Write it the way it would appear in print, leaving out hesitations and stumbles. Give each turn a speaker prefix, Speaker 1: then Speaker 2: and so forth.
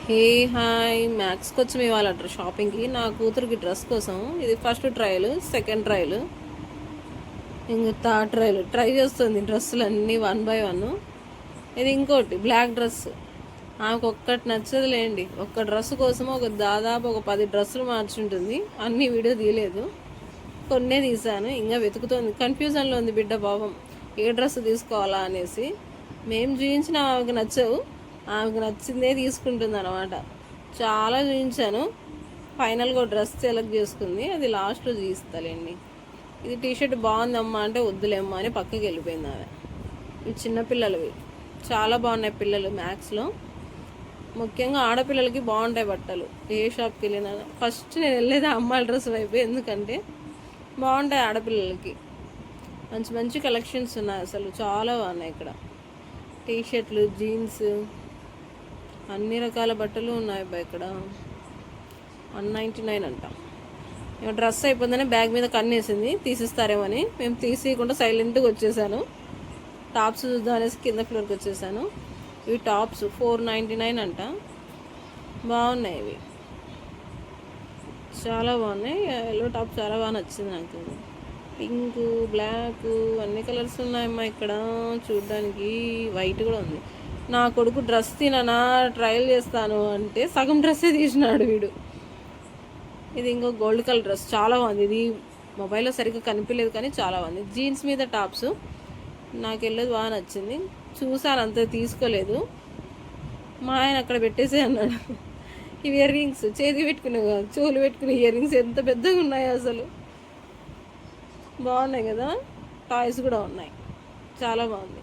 Speaker 1: Hey hi మ్యాక్స్కి వచ్చి ఇవాళ షాపింగ్కి నా కూతురికి డ్రెస్ కోసం. ఇది ఫస్ట్ ట్రయల్, సెకండ్ ట్రయల్, ఇంకా థర్డ్ ట్రయల్. ట్రై చేస్తుంది డ్రెస్సులు అన్నీ వన్ బై వన్. ఇది ఇంకోటి బ్లాక్ డ్రెస్. ఆమెకు ఒక్కటి నచ్చదులేండి. ఒక్క డ్రెస్ కోసం దాదాపు ఒక 10 డ్రెస్సులు మార్చుంటుంది. అన్ని వీడియో తీయలేదు, కొన్నే తీశాను. ఇంకా వెతుకుతుంది, కన్ఫ్యూజన్లో ఉంది బిడ్డ పాపం. ఏ డ్రెస్ తీసుకోవాలా అనేసి. మేము చూపించిన ఆమెకు నచ్చవు, ఆమెకు నచ్చిందే తీసుకుంటుంది అనమాట. చాలా చూపించాను, ఫైనల్గా డ్రెస్ సెలెక్ట్ చేసుకుంది. అది లాస్ట్లో చూపిస్తాలేండి. ఇది టీషర్ట్ బాగుందమ్మా అంటే వద్దులేమ్మా అని పక్కకి వెళ్ళిపోయింది ఆమె. ఇవి చిన్నపిల్లలవి, చాలా బాగున్నాయి. పిల్లలు మ్యాక్స్లో ముఖ్యంగా ఆడపిల్లలకి బాగుంటాయి బట్టలు. ఏ షాప్కి వెళ్ళినా ఫస్ట్ నేను వెళ్ళేది అమ్మాయిల డ్రెస్ వైపు, ఎందుకంటే బాగుంటాయి ఆడపిల్లలకి. మంచి మంచి కలెక్షన్స్ ఉన్నాయి, అసలు చాలా బాగున్నాయి ఇక్కడ. టీషర్ట్లు, జీన్స్, అన్ని రకాల బట్టలు ఉన్నాయి అబ్బా ఇక్కడ. 199 అంట. డ్రెస్ అయిపోయిందని బ్యాగ్ మీద కన్నేసింది, తీసిస్తారేమని. మేము తీసేయకుండా సైలెంట్గా వచ్చేసాను. టాప్స్ చూద్దాం అనేసి కింద ఫ్లోర్కి వచ్చేసాను. ఇవి టాప్స్ 499 అంట. బాగున్నాయి ఇవి, చాలా బాగున్నాయి. ఎల్లో టాప్ చాలా బాగా నచ్చింది నాకు. పింక్, బ్లాక్ అన్ని కలర్స్ ఉన్నాయమ్మా ఇక్కడ చూడడానికి. వైట్ కూడా ఉంది. నా కొడుకు డ్రెస్ తిననా ట్రయల్ చేస్తాను అంటే సగం డ్రెస్సే తీసినాడు వీడు. ఇది ఇంకో గోల్డ్ కలర్ డ్రెస్, చాలా బాగుంది. ఇది మొబైల్లో సరిగ్గా కనిపించలేదు కానీ చాలా బాగుంది. జీన్స్ మీద టాప్స్ నాకు వెళ్ళేది బాగా నచ్చింది. చూసాను, అంతే తీసుకోలేదు. మా ఆయన అక్కడ పెట్టేసే అన్నాడు. ఇవి ఇయర్ రింగ్స్, చేతి పెట్టుకునే కాదు, చెవులు పెట్టుకునే ఇయర్ రింగ్స్ ఎంత పెద్దగా ఉన్నాయి అసలు. బాగున్నాయి కదా. టాయ్స్ కూడా ఉన్నాయి, చాలా బాగుంది.